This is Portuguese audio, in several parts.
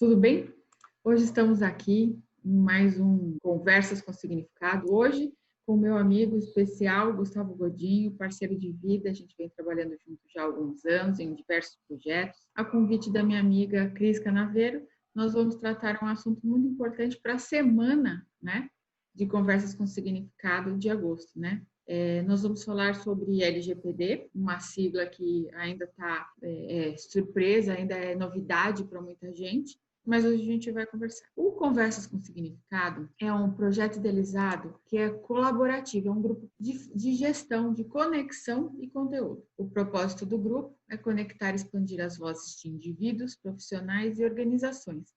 tudo bem? Hoje estamos aqui em mais um Conversas com Significado. Hoje, com o meu amigo especial, Gustavo Godinho, parceiro de vida. A gente vem trabalhando junto já há alguns anos em diversos projetos. A convite da minha amiga Cris Canaveiro, nós vamos tratar um assunto muito importante para a semana, né, de Conversas com Significado de agosto, né? Nós vamos falar sobre LGPD, uma sigla que ainda está surpresa, ainda é novidade para muita gente, mas hoje a gente vai conversar. O Conversas com Significado é um projeto idealizado que é colaborativo, é um grupo de gestão, de conexão e conteúdo. O propósito do grupo é conectar e expandir as vozes de indivíduos, profissionais e organizações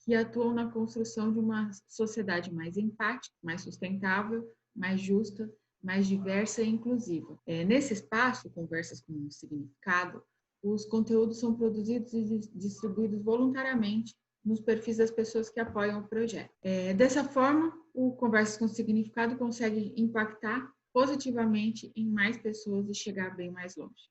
que atuam na construção de uma sociedade mais empática, mais sustentável, mais justa, mais diversa e inclusiva. Nesse espaço, Conversas com Significado, os conteúdos são produzidos e distribuídos voluntariamente nos perfis das pessoas que apoiam o projeto. Dessa forma, o Conversas com Significado consegue impactar positivamente em mais pessoas e chegar bem mais longe.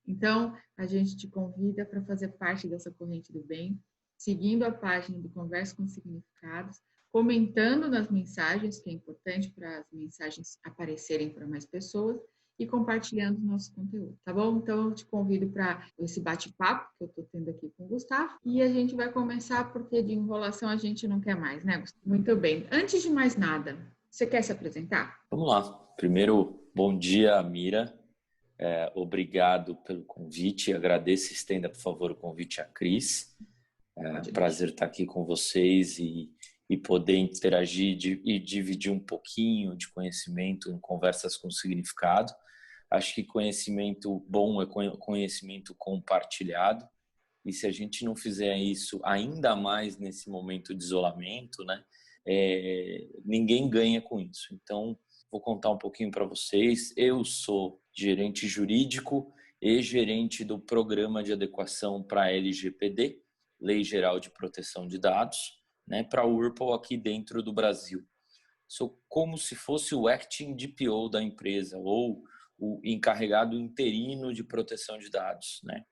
Então, a gente te convida para fazer parte dessa corrente do bem, seguindo a página do Conversas com Significados, comentando nas mensagens, que é importante para as mensagens aparecerem para mais pessoas, e compartilhando o nosso conteúdo, tá bom? Então, eu te convido para esse bate-papo que eu estou tendo aqui com o Gustavo, e a gente vai começar porque de enrolação a gente não quer mais, né, Gustavo? Muito bem. Antes de mais nada, você quer se apresentar? Vamos lá. Primeiro, bom dia, Mira. Obrigado pelo convite. Agradeço e estenda, por favor, o convite à Cris. Prazer estar aqui com vocês e poder interagir e dividir um pouquinho de conhecimento em Conversas com Significado. Acho que conhecimento bom é conhecimento compartilhado. E se a gente não fizer isso ainda mais nesse momento de isolamento, né, ninguém ganha com isso. Então, vou contar um pouquinho para vocês. Eu sou gerente jurídico e gerente do Programa de Adequação para a LGPD, Lei Geral de Proteção de Dados, né, para a Whirlpool aqui dentro do Brasil. Sou como se fosse o acting DPO da empresa ou o encarregado interino de proteção de dados, né?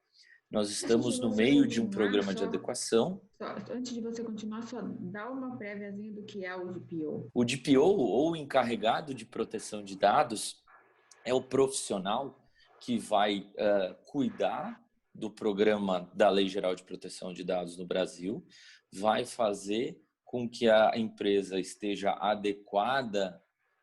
Nós estamos no meio de um programa de adequação. Antes de você continuar, só dá uma préviazinha do que é o DPO. O DPO, ou encarregado de proteção de dados, é o profissional que vai cuidar do programa da Lei Geral de Proteção de Dados no Brasil, vai fazer com que a empresa esteja adequada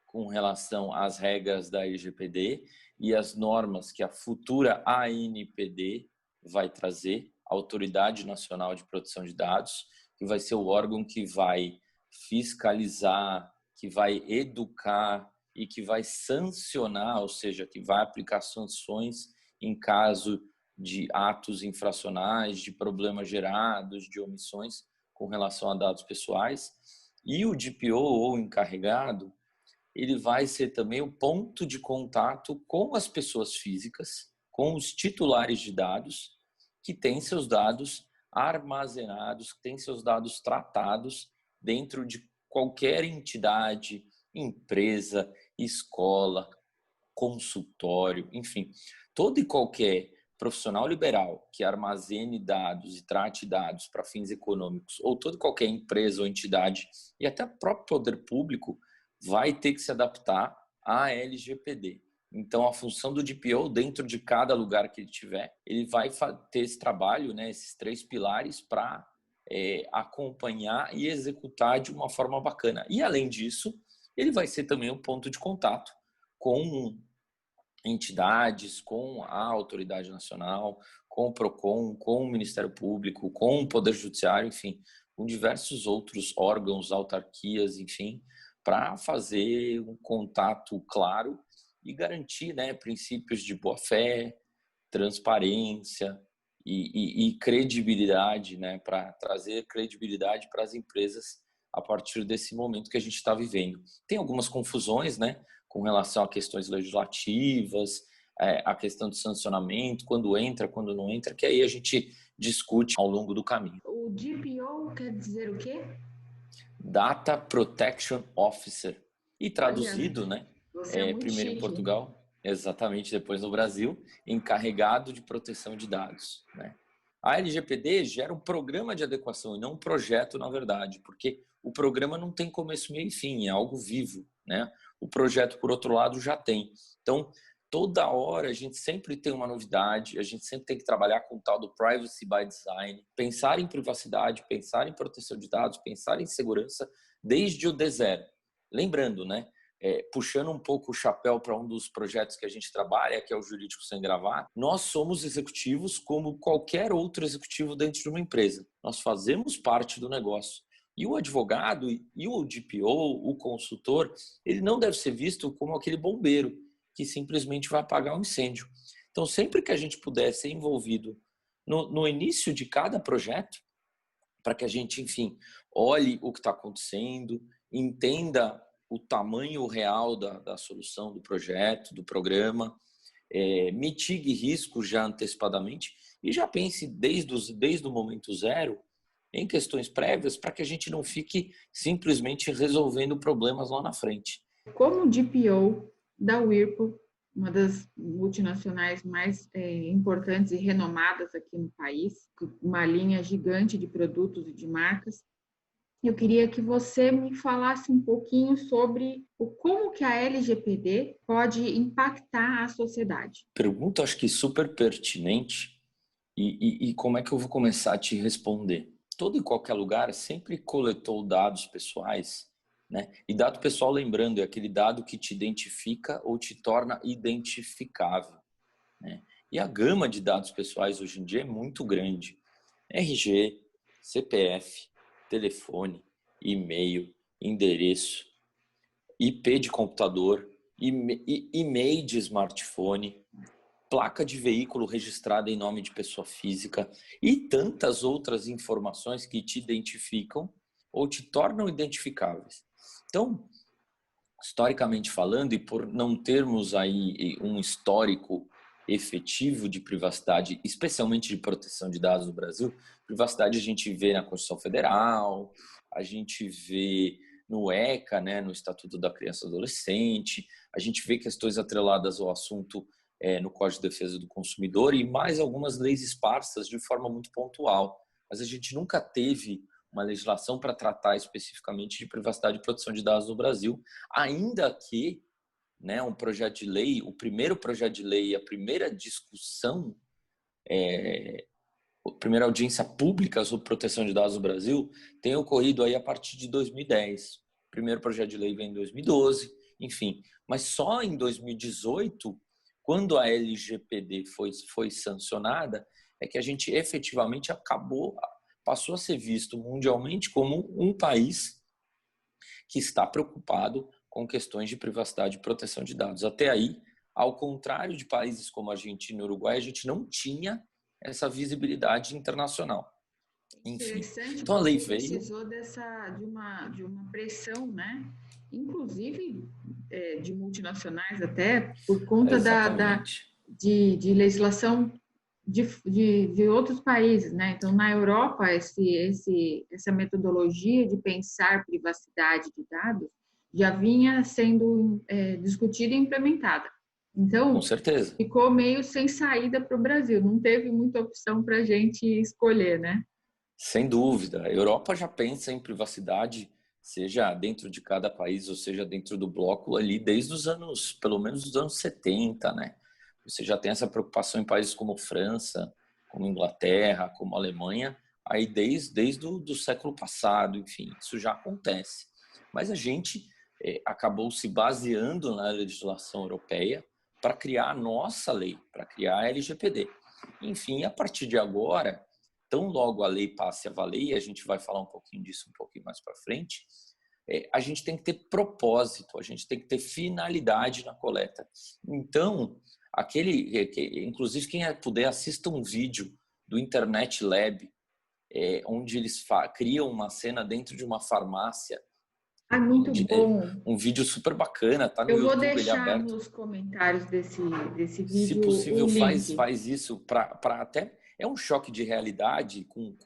com relação às regras da LGPD e as normas que a futura ANPD vai trazer, a Autoridade Nacional de Proteção de Dados, que vai ser o órgão que vai fiscalizar, que vai educar e que vai sancionar, ou seja, que vai aplicar sanções em caso de atos infracionais, de problemas gerados, de omissões com relação a dados pessoais. E o DPO, ou encarregado, ele vai ser também o ponto de contato com as pessoas físicas, com os titulares de dados, que têm seus dados armazenados, que têm seus dados tratados dentro de qualquer entidade, empresa, escola, consultório, enfim, todo e qualquer profissional liberal que armazene dados e trate dados para fins econômicos, ou toda e qualquer empresa ou entidade, e até o próprio poder público, vai ter que se adaptar à LGPD. Então, a função do DPO, dentro de cada lugar que ele tiver, ele vai ter esse trabalho, né, esses 3 pilares para acompanhar e executar de uma forma bacana. E, além disso, ele vai ser também um ponto de contato com entidades, com a Autoridade Nacional, com o PROCON, com o Ministério Público, com o Poder Judiciário, enfim, com diversos outros órgãos, autarquias, enfim, para fazer um contato claro e garantir, né, princípios de boa-fé, transparência e credibilidade, né, para trazer credibilidade para as empresas a partir desse momento que a gente está vivendo. Tem algumas confusões, né, com relação a questões legislativas, a questão de sancionamento, quando entra, quando não entra, que aí a gente discute ao longo do caminho. O DPO quer dizer o quê? Data Protection Officer. E traduzido, né? Você é muito primeiro chique. Em Portugal, exatamente, depois no Brasil, encarregado de proteção de dados, né? A LGPD gera um programa de adequação e não um projeto, na verdade, porque o programa não tem começo, meio e fim, é algo vivo, né? O projeto, por outro lado, já tem. Então, toda hora a gente sempre tem uma novidade, a gente sempre tem que trabalhar com o tal do privacy by design, pensar em privacidade, pensar em proteção de dados, pensar em segurança desde o D0. Lembrando, né? Puxando um pouco o chapéu para um dos projetos que a gente trabalha, que é o Jurídico Sem Gravata, nós somos executivos como qualquer outro executivo dentro de uma empresa. Nós fazemos parte do negócio. E o advogado e o DPO, o consultor, ele não deve ser visto como aquele bombeiro que simplesmente vai apagar um incêndio. Então, sempre que a gente puder ser envolvido no início de cada projeto, para que a gente, enfim, olhe o que está acontecendo, entenda o tamanho real da solução do projeto, do programa, mitigue riscos já antecipadamente e já pense desde o momento zero em questões prévias para que a gente não fique simplesmente resolvendo problemas lá na frente. Como DPO da Whirlpool, uma das multinacionais mais importantes e renomadas aqui no país, uma linha gigante de produtos e de marcas, eu queria que você me falasse um pouquinho sobre como que a LGPD pode impactar a sociedade. Pergunta, acho que super pertinente. E como é que eu vou começar a te responder? Todo e qualquer lugar sempre coletou dados pessoais, né? E dado pessoal, lembrando, é aquele dado que te identifica ou te torna identificável, né? E a gama de dados pessoais hoje em dia é muito grande. RG, CPF, telefone, e-mail, endereço, IP de computador, e-mail de smartphone, placa de veículo registrada em nome de pessoa física e tantas outras informações que te identificam ou te tornam identificáveis. Então, historicamente falando, e por não termos aí um histórico efetivo de privacidade, especialmente de proteção de dados no Brasil, privacidade a gente vê na Constituição Federal, a gente vê no ECA, né, no Estatuto da Criança e Adolescente, a gente vê questões atreladas ao assunto no Código de Defesa do Consumidor e mais algumas leis esparsas de forma muito pontual. Mas a gente nunca teve uma legislação para tratar especificamente de privacidade e proteção de dados no Brasil, ainda que, né, um projeto de lei, o primeiro projeto de lei, a primeira discussão, a primeira audiência pública sobre proteção de dados no Brasil tenha ocorrido aí a partir de 2010. O primeiro projeto de lei vem em 2012, enfim. Mas só em 2018, quando a LGPD foi sancionada, é que a gente efetivamente passou a ser visto mundialmente como um país que está preocupado com questões de privacidade e proteção de dados. Até aí, ao contrário de países como a Argentina e o Uruguai, a gente não tinha essa visibilidade internacional. Enfim, Interessante, então a lei porque veio. precisou de uma pressão, né? Inclusive de multinacionais até, por conta de legislação de outros países, né? Então, na Europa, essa metodologia de pensar privacidade de dados já vinha sendo discutida e implementada. Então, Com certeza. ficou meio sem saída para o Brasil, não teve muita opção para a gente escolher, né? Sem dúvida. A Europa já pensa em privacidade, seja dentro de cada país, ou seja dentro do bloco ali, desde os anos, pelo menos os anos 70, né? Você já tem essa preocupação em países como França, como Inglaterra, como Alemanha, aí desde o do século passado, enfim, isso já acontece. Mas a gente acabou se baseando na legislação europeia para criar a nossa lei, para criar a LGPD. Enfim, a partir de agora, tão logo a lei passe a valer, e a gente vai falar um pouquinho disso um pouquinho mais para frente, a gente tem que ter propósito, a gente tem que ter finalidade na coleta. Então, inclusive quem puder, assista um vídeo do Internet Lab, onde eles criam uma cena dentro de uma farmácia. Muito bom. Um vídeo super bacana, tá no Eu vou YouTube, ele é deixar aberto. nos comentários desse Se vídeo o possível, link. faz isso para até é um choque de realidade com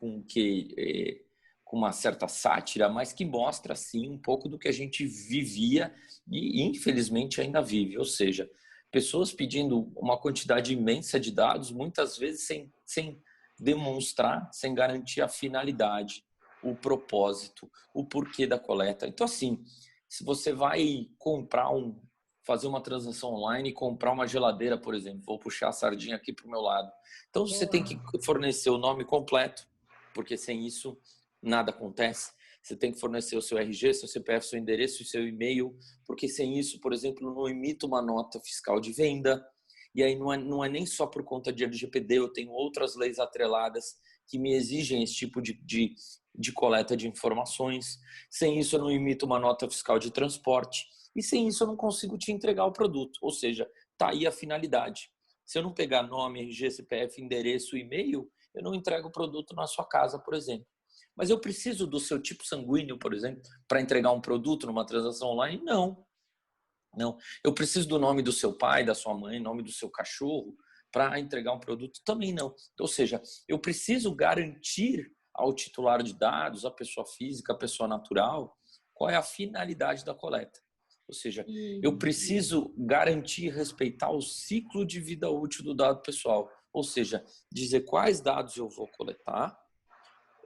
uma certa sátira, mas que mostra sim um pouco do que a gente vivia e infelizmente ainda vive, ou seja, pessoas pedindo uma quantidade imensa de dados, muitas vezes sem demonstrar sem garantir a finalidade, o propósito, o porquê da coleta. Então, assim, se você vai fazer uma transação online e comprar uma geladeira, por exemplo, vou puxar a sardinha aqui para o meu lado. Então, você tem que fornecer o nome completo, porque sem isso nada acontece. Você tem que fornecer o seu RG, seu CPF, seu endereço e seu e-mail, porque sem isso, por exemplo, não emito uma nota fiscal de venda. E aí não é nem só por conta de LGPD, eu tenho outras leis atreladas que me exigem esse tipo de coleta de informações. Sem isso, eu não emito uma nota fiscal de transporte. E sem isso, eu não consigo te entregar o produto. Ou seja, está aí a finalidade. Se eu não pegar nome, RG, CPF, endereço, e-mail, eu não entrego o produto na sua casa, por exemplo. Mas eu preciso do seu tipo sanguíneo, por exemplo, para entregar um produto numa transação online? Não. Não. Eu preciso do nome do seu pai, da sua mãe, nome do seu cachorro para entregar um produto? Também não. Ou seja, eu preciso garantir ao titular de dados, a pessoa física, a pessoa natural, qual é a finalidade da coleta. Ou seja, eu preciso garantir e respeitar o ciclo de vida útil do dado pessoal. Ou seja, dizer quais dados eu vou coletar,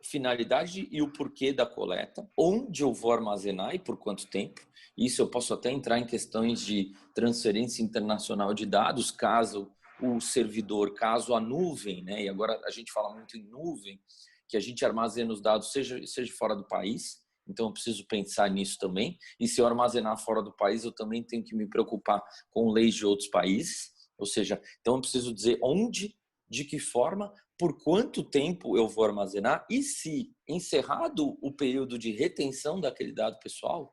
finalidade e o porquê da coleta, onde eu vou armazenar e por quanto tempo. Isso eu posso até entrar em questões de transferência internacional de dados, caso o servidor, caso a nuvem, né? E agora a gente fala muito em nuvem, que a gente armazena os dados seja fora do país. Então eu preciso pensar nisso também. E se eu armazenar fora do país, eu também tenho que me preocupar com leis de outros países. Ou seja, então eu preciso dizer onde, de que forma, por quanto tempo eu vou armazenar e se, encerrado o período de retenção daquele dado pessoal,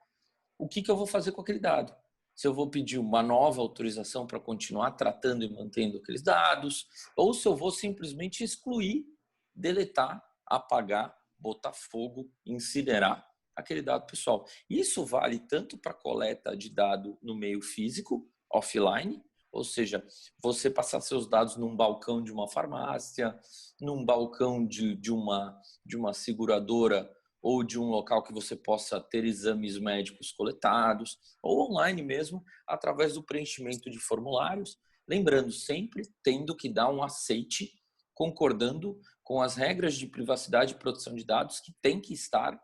o que eu vou fazer com aquele dado. Se eu vou pedir uma nova autorização para continuar tratando e mantendo aqueles dados, ou se eu vou simplesmente excluir, deletar, apagar, botar fogo, incinerar aquele dado pessoal. Isso vale tanto para coleta de dado no meio físico, offline, ou seja, você passar seus dados num balcão de uma farmácia, num balcão de uma seguradora ou de um local que você possa ter exames médicos coletados, ou online mesmo, através do preenchimento de formulários, lembrando sempre tendo que dar um aceite, concordando com as regras de privacidade e proteção de dados que tem que estar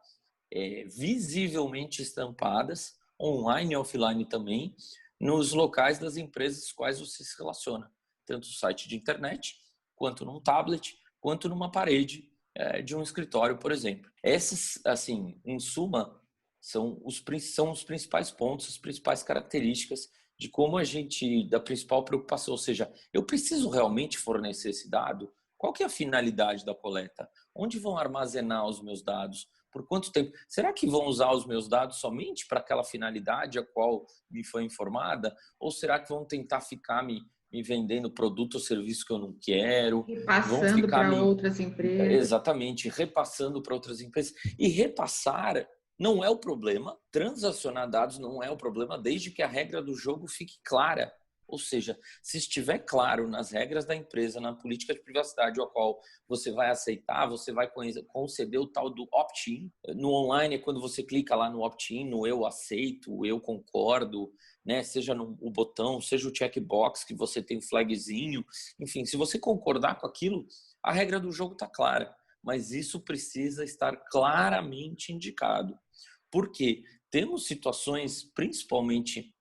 visivelmente estampadas, online e offline também, nos locais das empresas quais você se relaciona, tanto no site de internet, quanto num tablet, quanto numa parede de um escritório, por exemplo. Essas, assim, em suma, são os principais pontos, as principais características de como a gente, da principal preocupação, ou seja, eu preciso realmente fornecer esse dado? Qual que é a finalidade da coleta? Onde vão armazenar os meus dados? Por quanto tempo? Será que vão usar os meus dados somente para aquela finalidade a qual me foi informada? Ou será que vão tentar ficar me vendendo produto ou serviço que eu não quero? Vão Repassando ficar para outras empresas. exatamente repassando para outras empresas. E repassar não é o problema, transacionar dados não é o problema, desde que a regra do jogo fique clara. Ou seja, se estiver claro nas regras da empresa, na política de privacidade, a qual você vai aceitar, você vai conceder o tal do opt-in. No online é quando você clica lá no opt-in, no eu aceito, eu concordo, né? Seja o botão, seja o checkbox que você tem o flagzinho. Enfim, se você concordar com aquilo, a regra do jogo está clara. Mas isso precisa estar claramente indicado. Por quê? Temos situações, principalmente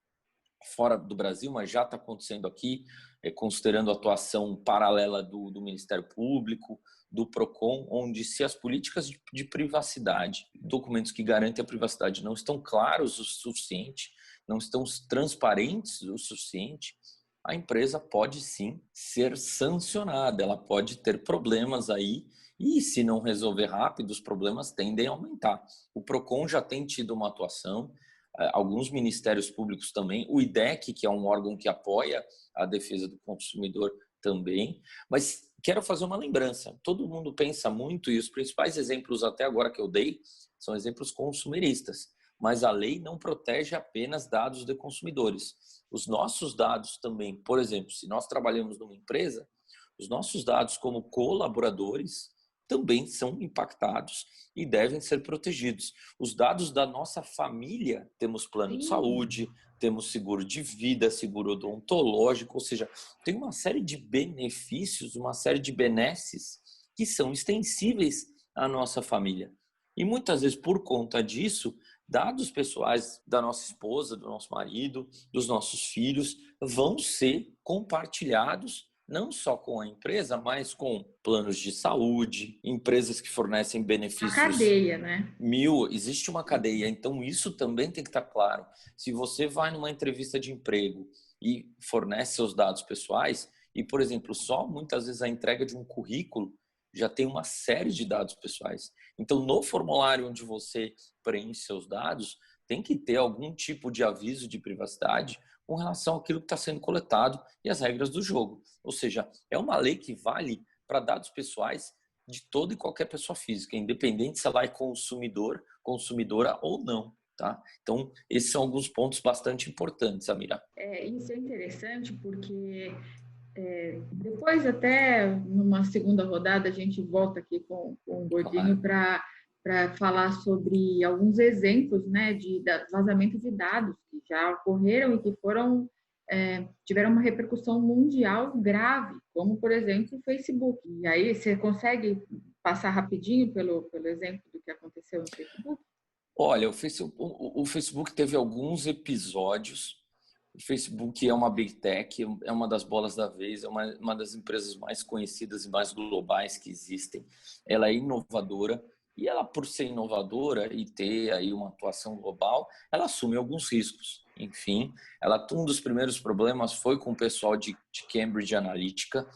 fora do Brasil, mas já está acontecendo aqui, considerando a atuação paralela do Ministério Público, do PROCON, onde se as políticas de privacidade, documentos que garantem a privacidade não estão claros o suficiente, não estão transparentes o suficiente, a empresa pode sim ser sancionada, ela pode ter problemas aí e se não resolver rápido, os problemas tendem a aumentar. O PROCON já tem tido uma atuação, alguns ministérios públicos também, o IDEC, que é um órgão que apoia a defesa do consumidor também, mas quero fazer uma lembrança, todo mundo pensa muito, e os principais exemplos até agora que eu dei são exemplos consumeristas, mas a lei não protege apenas dados de consumidores. Os nossos dados também, por exemplo, se nós trabalhamos numa empresa, os nossos dados como colaboradores também são impactados e devem ser protegidos. Os dados da nossa família, temos plano de saúde, temos seguro de vida, seguro odontológico, ou seja, tem uma série de benefícios, uma série de benesses que são extensíveis à nossa família. E muitas vezes, por conta disso, dados pessoais da nossa esposa, do nosso marido, dos nossos filhos, vão ser compartilhados não só com a empresa, mas com planos de saúde, empresas que fornecem A benefícios cadeia, né? existe uma cadeia, então isso também tem que estar claro. Se você vai numa entrevista de emprego e fornece seus dados pessoais, e, por exemplo, só muitas vezes a entrega de um currículo já tem uma série de dados pessoais. Então, no formulário onde você preenche seus dados, tem que ter algum tipo de aviso de privacidade com relação àquilo que está sendo coletado e as regras do jogo. Ou seja, é uma lei que vale para dados pessoais de toda e qualquer pessoa física, independente se ela é consumidor, consumidora ou não. Tá? Então, esses são alguns pontos bastante importantes, Amira. Isso é interessante porque depois até numa segunda rodada a gente volta aqui com o Godinho Claro. para falar sobre alguns exemplos, né, de vazamento de dados que já ocorreram e que tiveram uma repercussão mundial grave, como, por exemplo, o Facebook. E aí você consegue passar rapidinho pelo exemplo do que aconteceu no Facebook? Olha, o Facebook teve alguns episódios. O Facebook é uma big tech, é uma das bolas da vez, é uma das empresas mais conhecidas e mais globais que existem. Ela é inovadora e ela, por ser inovadora e ter aí uma atuação global, ela assume alguns riscos. Enfim, um dos primeiros problemas foi com o pessoal de Cambridge Analytica,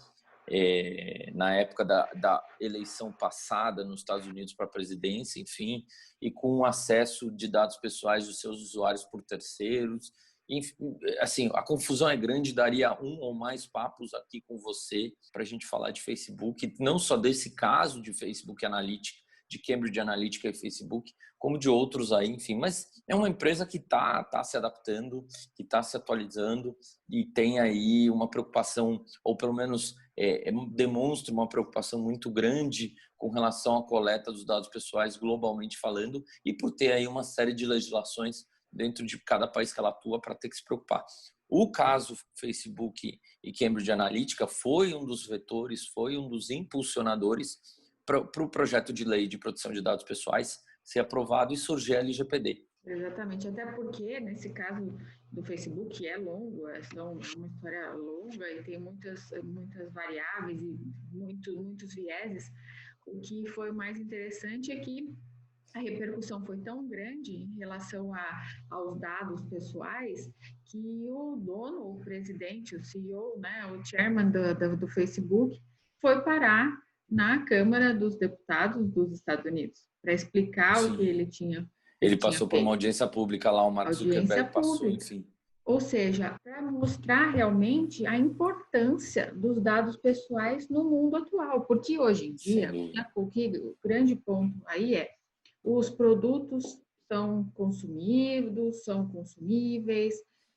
na época da eleição passada nos Estados Unidos para a presidência, enfim, e com o acesso de dados pessoais dos seus usuários por terceiros. Enfim, assim, a confusão é grande, daria um ou mais papos aqui com você para a gente falar de Facebook, não só desse caso de Facebook Analytics, de Cambridge Analytica e Facebook, como de outros aí, enfim. Mas é uma empresa que tá se adaptando, que está se atualizando e tem aí uma preocupação, ou pelo menos demonstra uma preocupação muito grande com relação à coleta dos dados pessoais globalmente falando e por ter aí uma série de legislações dentro de cada país que ela atua para ter que se preocupar. O caso Facebook e Cambridge Analytica foi um dos vetores, foi um dos impulsionadores para o projeto de lei de proteção de dados pessoais ser aprovado e surgir a LGPD. Exatamente, até porque nesse caso do Facebook é longo, é uma história longa e tem muitas variáveis e muitos vieses. O que foi mais interessante é que a repercussão foi tão grande em relação aos dados pessoais que o dono, o presidente, o CEO, né, o chairman do Facebook, foi parar na Câmara dos Deputados dos Estados Unidos para explicar o que Sim. ele tinha Ele passou por uma feito. audiência pública lá, o Mark Audiência Zuckerberg passou, pública. enfim. Ou seja, para mostrar realmente a importância dos dados pessoais no mundo atual. Porque hoje em dia, o grande ponto aí os produtos são consumidos, são consumíveis,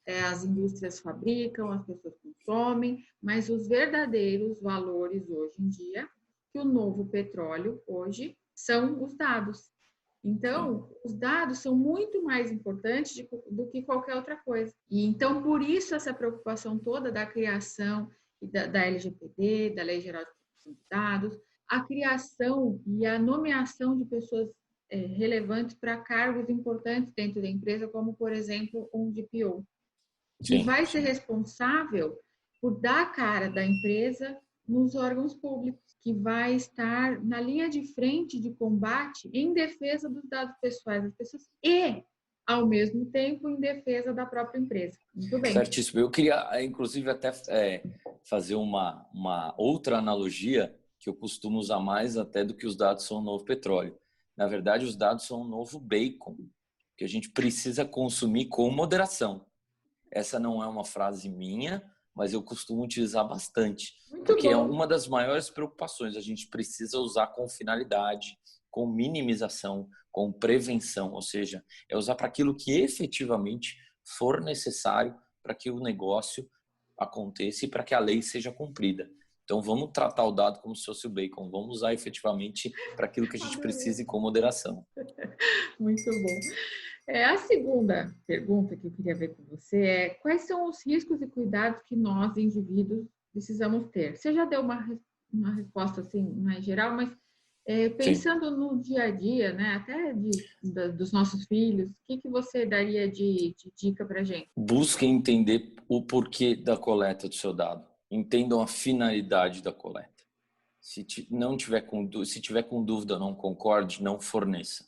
as indústrias fabricam, as pessoas consomem, mas os verdadeiros valores hoje em dia, que o novo petróleo hoje, são os dados. Então, os dados são muito mais importantes do que qualquer outra coisa. E então, por isso, essa preocupação toda da criação da LGPD, da Lei Geral de Proteção de Dados, a criação e a nomeação de pessoas relevantes para cargos importantes dentro da empresa, como, por exemplo, um DPO, que vai ser responsável por dar a cara da empresa nos órgãos públicos, que vai estar na linha de frente de combate em defesa dos dados pessoais das pessoas e, ao mesmo tempo, em defesa da própria empresa. Muito bem. Certíssimo. Eu queria, inclusive, até fazer uma outra analogia que eu costumo usar mais até do que os dados são o novo petróleo. Na verdade, os dados são o novo bacon, que a gente precisa consumir com moderação. Essa não é uma frase minha, mas eu costumo utilizar bastante, porque é uma das maiores preocupações. A gente precisa usar com finalidade, com minimização, com prevenção, ou seja, é usar para aquilo que efetivamente for necessário para que o negócio aconteça e para que a lei seja cumprida. Então, vamos tratar o dado como se fosse o bacon, vamos usar efetivamente para aquilo que a gente precisa e com moderação. Muito bom. A segunda pergunta que eu queria ver com você é: quais são os riscos e cuidados que nós, indivíduos, precisamos ter? Você já deu uma uma resposta assim mais geral, mas Sim. pensando no dia a dia, né, até dos nossos filhos, o que você daria de dica para gente? Busquem entender o porquê da coleta do seu dado. Entendam a finalidade da coleta. Não tiver se tiver com dúvida, não concorde, não forneça.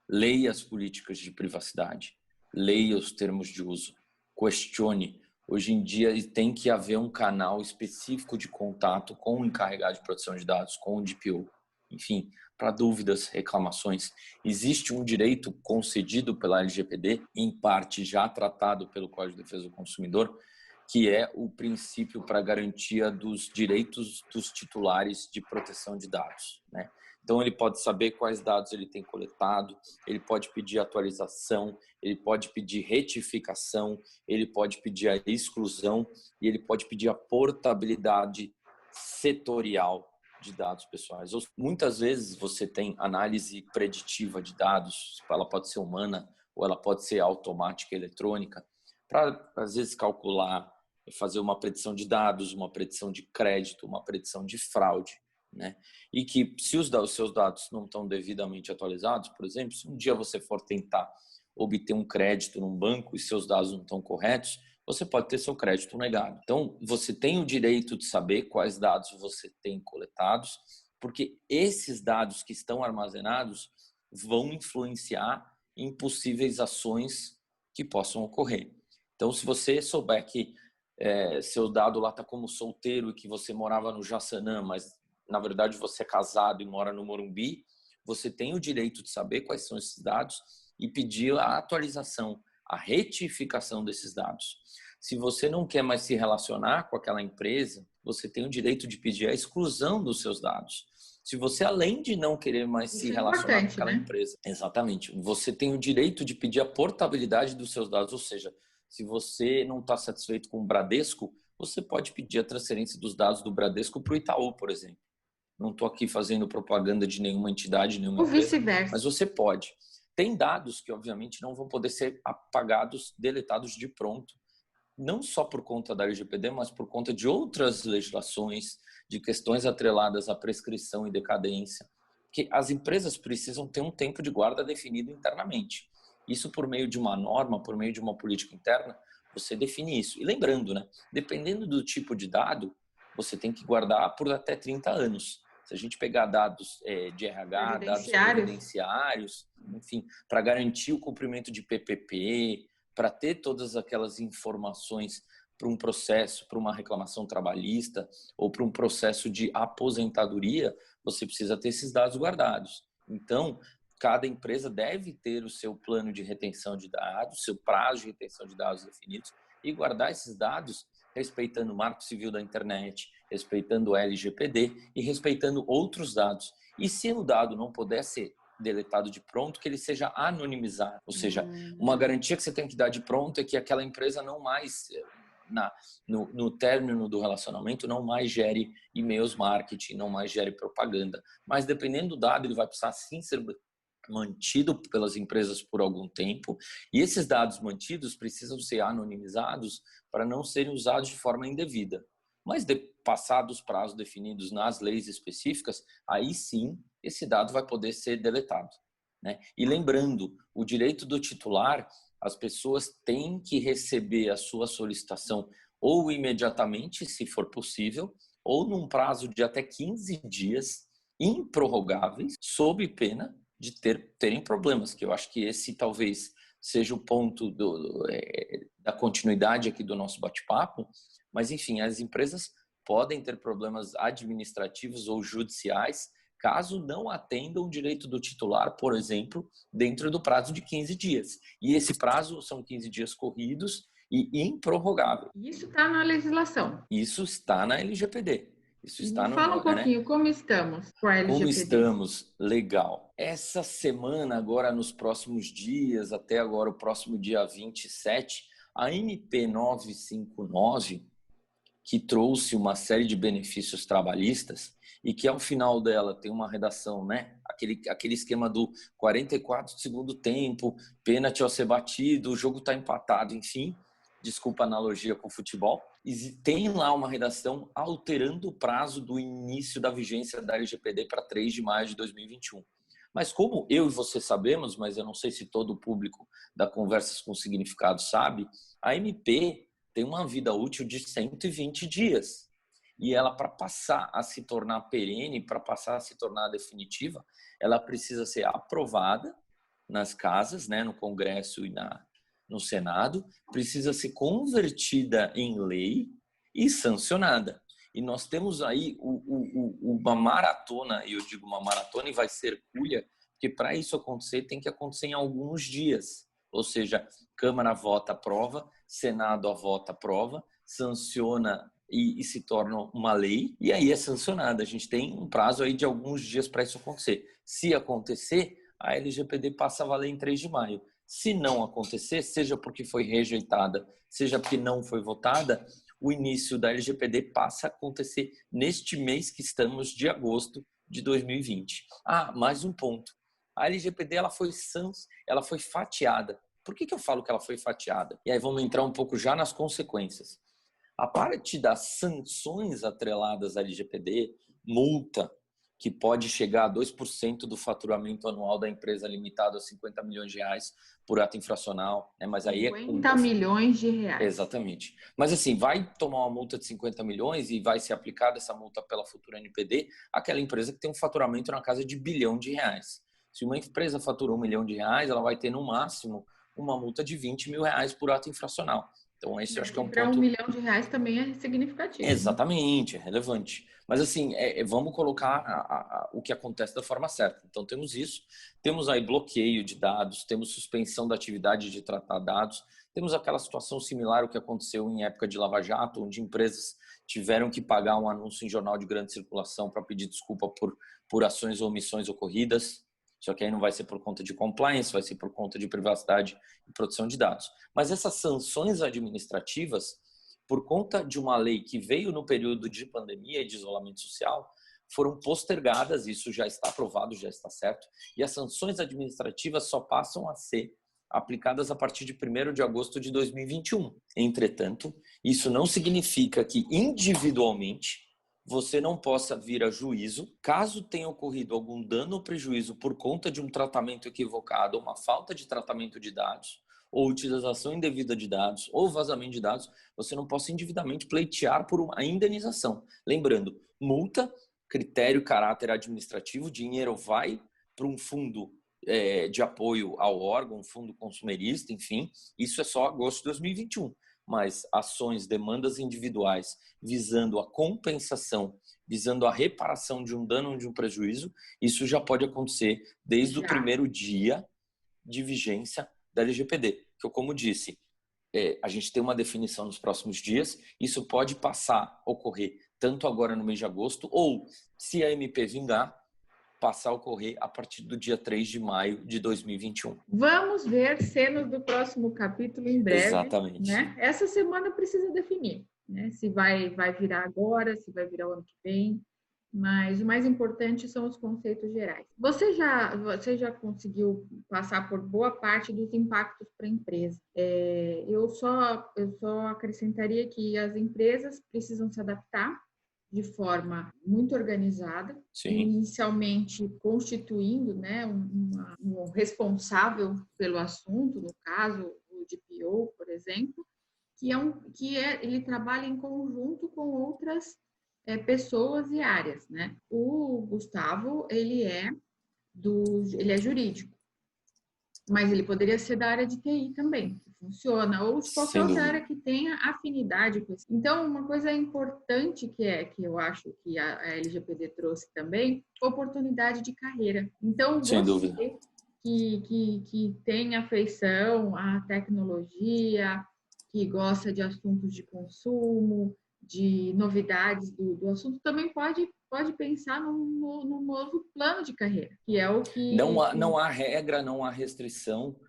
Leia as políticas de privacidade. Leia os termos de uso. Questione. Hoje em dia tem que haver um canal específico de contato com o encarregado de proteção de dados, com o DPO. Enfim, para dúvidas, reclamações. Existe um direito concedido pela LGPD, em parte já tratado pelo Código de Defesa do Consumidor, que é o princípio para a garantia dos direitos dos titulares de proteção de dados, né? Então, ele pode saber quais dados ele tem coletado, ele pode pedir atualização, ele pode pedir retificação, ele pode pedir a exclusão e ele pode pedir a portabilidade setorial de dados pessoais. Muitas vezes você tem análise preditiva de dados, ela pode ser humana ou ela pode ser automática eletrônica, para, às vezes, calcular, fazer uma predição de dados, uma predição de crédito, uma predição de fraude, né? E que se os seus dados não estão devidamente atualizados, por exemplo, se um dia você for tentar obter um crédito num banco e seus dados não estão corretos, você pode ter seu crédito negado. Então, você tem o direito de saber quais dados você tem coletados, porque esses dados que estão armazenados vão influenciar em possíveis ações que possam ocorrer. Então, se você souber que seu dado lá está como solteiro e que você morava no Jaçanã, mas na verdade você é casado e mora no Morumbi, você tem o direito de saber quais são esses dados e pedir a atualização, a retificação desses dados. Se você não quer mais se relacionar com aquela empresa, você tem o direito de pedir a exclusão dos seus dados. Se você, além de não querer mais se Isso é relacionar com importante, aquela né? empresa, exatamente, você tem o direito de pedir a portabilidade dos seus dados, ou seja, se você não está satisfeito com o Bradesco, você pode pedir a transferência dos dados do Bradesco para o Itaú, por exemplo. Não estou aqui fazendo propaganda de nenhuma entidade, nenhuma Ou empresa, vice-versa. mas você pode. Tem dados que, obviamente, não vão poder ser apagados, deletados de pronto, não só por conta da LGPD, mas por conta de outras legislações, de questões atreladas à prescrição e decadência, que as empresas precisam ter um tempo de guarda definido internamente. Isso por meio de uma norma, por meio de uma política interna, você define isso. E lembrando, né, dependendo do tipo de dado, você tem que guardar por até 30 anos. Se a gente pegar dados de RH, dados Previdenciários. previdenciários, enfim, para garantir o cumprimento de PPP, para ter todas aquelas informações para um processo, para uma reclamação trabalhista ou para um processo de aposentadoria, você precisa ter esses dados guardados. Então, cada empresa deve ter o seu plano de retenção de dados, seu prazo de retenção de dados definidos e guardar esses dados respeitando o Marco Civil da Internet, respeitando o LGPD e respeitando outros dados. E se o dado não puder ser deletado de pronto, que ele seja anonimizado. Ou seja, uma garantia que você tem que dar de pronto é que aquela empresa não mais, no término do relacionamento, não mais gere e-mails marketing, não mais gere propaganda. Mas dependendo do dado, ele vai precisar sim ser mantido pelas empresas por algum tempo, e esses dados mantidos precisam ser anonimizados para não serem usados de forma indevida. Mas passados os prazos definidos nas leis específicas, aí sim esse dado vai poder ser deletado, né? E lembrando, o direito do titular, as pessoas têm que receber a sua solicitação ou imediatamente, se for possível, ou num prazo de até 15 dias improrrogáveis, sob pena de terem problemas, que eu acho que esse talvez seja o ponto da continuidade aqui do nosso bate-papo, mas enfim, as empresas podem ter problemas administrativos ou judiciais caso não atendam o direito do titular, por exemplo, dentro do prazo de 15 dias. E esse prazo são 15 dias corridos e improrrogável. Isso está na legislação. Isso está na LGPD. Isso E está me fala um né? pouquinho como estamos com a Como LGPD. estamos? Legal. Essa semana, agora nos próximos dias, até agora o próximo dia 27, a MP 959, que trouxe uma série de benefícios trabalhistas e que ao final dela tem uma redação, né? Aquele esquema do 44 de segundo tempo, pênalti ao ser batido, o jogo está empatado, enfim. desculpa a analogia com o futebol, e tem lá uma redação alterando o prazo do início da vigência da LGPD para 3 de maio de 2021. Mas como eu e você sabemos, mas eu não sei se todo o público da Conversas com Significado sabe, a MP tem uma vida útil de 120 dias. E ela, para passar a se tornar perene, para passar a se tornar definitiva, ela precisa ser aprovada nas casas, né, no Congresso e no Senado, precisa ser convertida em lei e sancionada. E nós temos aí uma maratona, e eu digo uma maratona, e vai ser hercúlea, porque para isso acontecer, tem que acontecer em alguns dias. Ou seja, Câmara vota, aprova, Senado vota, aprova, sanciona e se torna uma lei, e aí é sancionada. A gente tem um prazo aí de alguns dias para isso acontecer. Se acontecer, a LGPD passa a valer em 3 de maio. Se não acontecer, seja porque foi rejeitada, seja porque não foi votada, o início da LGPD passa a acontecer neste mês que estamos, de agosto de 2020. Mais um ponto. A LGPD ela foi fatiada. Por que eu falo que ela foi fatiada? E aí vamos entrar um pouco já nas consequências. A parte das sanções atreladas à LGPD, multa, que pode chegar a 2% do faturamento anual da empresa limitado a 50 milhões de reais por ato infracional. Né? Mas aí 50 milhões de reais. Exatamente. Mas assim, vai tomar uma multa de 50 milhões e vai ser aplicada essa multa pela futura NPD aquela empresa que tem um faturamento na casa de R$ 1 bilhão. Se uma empresa fatura R$ 1 milhão, ela vai ter no máximo uma multa de R$ 20 mil por ato infracional. Então, esse eu acho que é um para ponto... R$ 1 milhão também é significativo. Exatamente, é relevante. Mas assim, vamos colocar o que acontece da forma certa. Então, temos isso. Temos aí bloqueio de dados, temos suspensão da atividade de tratar dados, temos aquela situação similar ao que aconteceu em época de Lava Jato, onde empresas tiveram que pagar um anúncio em jornal de grande circulação para pedir desculpa por ações ou omissões ocorridas. Só que aí não vai ser por conta de compliance, vai ser por conta de privacidade e proteção de dados. Mas essas sanções administrativas, por conta de uma lei que veio no período de pandemia e de isolamento social, foram postergadas, isso já está aprovado, já está certo, e as sanções administrativas só passam a ser aplicadas a partir de 1º de agosto de 2021. Entretanto, isso não significa que individualmente você não possa vir a juízo, caso tenha ocorrido algum dano ou prejuízo por conta de um tratamento equivocado, uma falta de tratamento de dados, ou utilização indevida de dados, ou vazamento de dados, você não possa individualmente pleitear por uma indenização. Lembrando, multa, critério, caráter administrativo, dinheiro vai para um fundo de apoio ao órgão, um fundo consumerista, enfim, isso é só agosto de 2021. Mas ações, demandas individuais visando a compensação, visando a reparação de um dano ou de um prejuízo, isso já pode acontecer desde o primeiro dia de vigência da LGPD. Que eu, como disse, a gente tem uma definição nos próximos dias, isso pode passar a ocorrer tanto agora no mês de agosto, ou, se a MP vingar, passar a ocorrer a partir do dia 3 de maio de 2021. Vamos ver cenas do próximo capítulo em breve. Exatamente. Né? Essa semana precisa definir, né? Se vai virar agora, se vai virar o ano que vem. Mas o mais importante são os conceitos gerais. Você já conseguiu passar por boa parte dos impactos para a empresa. Eu só acrescentaria que as empresas precisam se adaptar de forma muito organizada, inicialmente constituindo, né, um responsável pelo assunto, no caso o DPO, por exemplo, ele trabalha em conjunto com outras pessoas e áreas, né? O Gustavo, ele é jurídico, mas ele poderia ser da área de TI também, que funciona, ou de qualquer outra área que tenha afinidade com isso. Então, uma coisa importante que eu acho que a LGPD trouxe também, oportunidade de carreira. Então, você que tem afeição à tecnologia, que gosta de assuntos de consumo, de novidades do assunto, também pode pensar num novo plano de carreira, que é o que... Não há regra, não há restrição.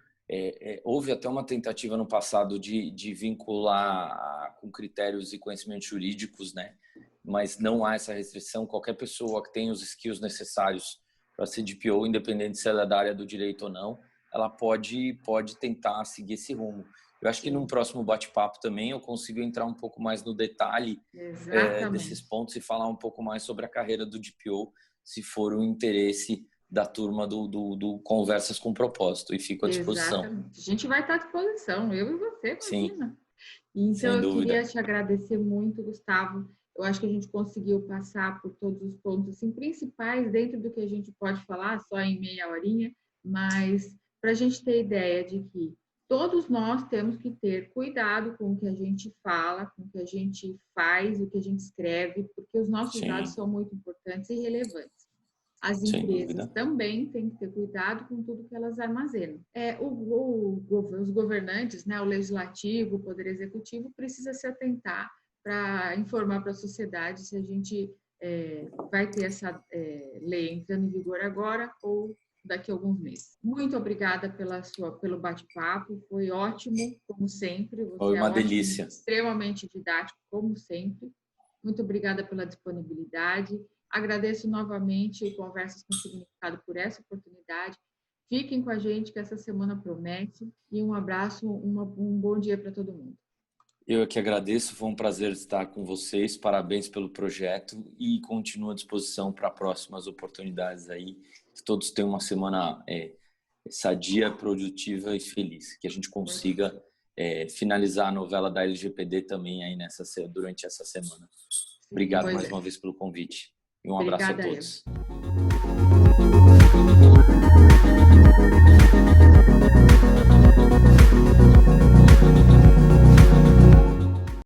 Houve até uma tentativa no passado de vincular com critérios e conhecimentos jurídicos, né? Mas não há essa restrição. Qualquer pessoa que tenha os skills necessários para ser DPO, independente se ela é da área do direito ou não, ela pode tentar seguir esse rumo. Eu acho que num próximo bate-papo também eu consigo entrar um pouco mais no detalhe desses pontos e falar um pouco mais sobre a carreira do DPO, se for o interesse da turma do Conversas com Propósito, e fico à disposição. Exatamente. A gente vai estar à disposição, eu e você, imagina. Sim, Então, sem eu dúvida. queria te agradecer muito, Gustavo. Eu acho que a gente conseguiu passar por todos os pontos assim, principais dentro do que a gente pode falar, só em meia horinha, mas para a gente ter ideia de que todos nós temos que ter cuidado com o que a gente fala, com o que a gente faz, o que a gente escreve, porque os nossos dados são muito importantes e relevantes. As empresas também têm que ter cuidado com tudo que elas armazenam. Os governantes, né, o legislativo, o poder executivo, precisa se atentar para informar para a sociedade se a gente vai ter essa lei entrando em vigor agora ou daqui a alguns meses. Muito obrigada pelo bate-papo, foi ótimo, como sempre. Você foi uma delícia. Extremamente didático, como sempre. Muito obrigada pela disponibilidade. Agradeço novamente o Conversas com Significado por essa oportunidade. Fiquem com a gente que essa semana promete. E um abraço, um bom dia para todo mundo. Eu é que agradeço, foi um prazer estar com vocês. Parabéns pelo projeto e continuo à disposição para próximas oportunidades aí. Que todos tenham uma semana sadia, produtiva e feliz. Que a gente consiga finalizar a novela da LGPD também aí durante essa semana. Obrigado mais uma vez pelo convite. E um abraço a todos.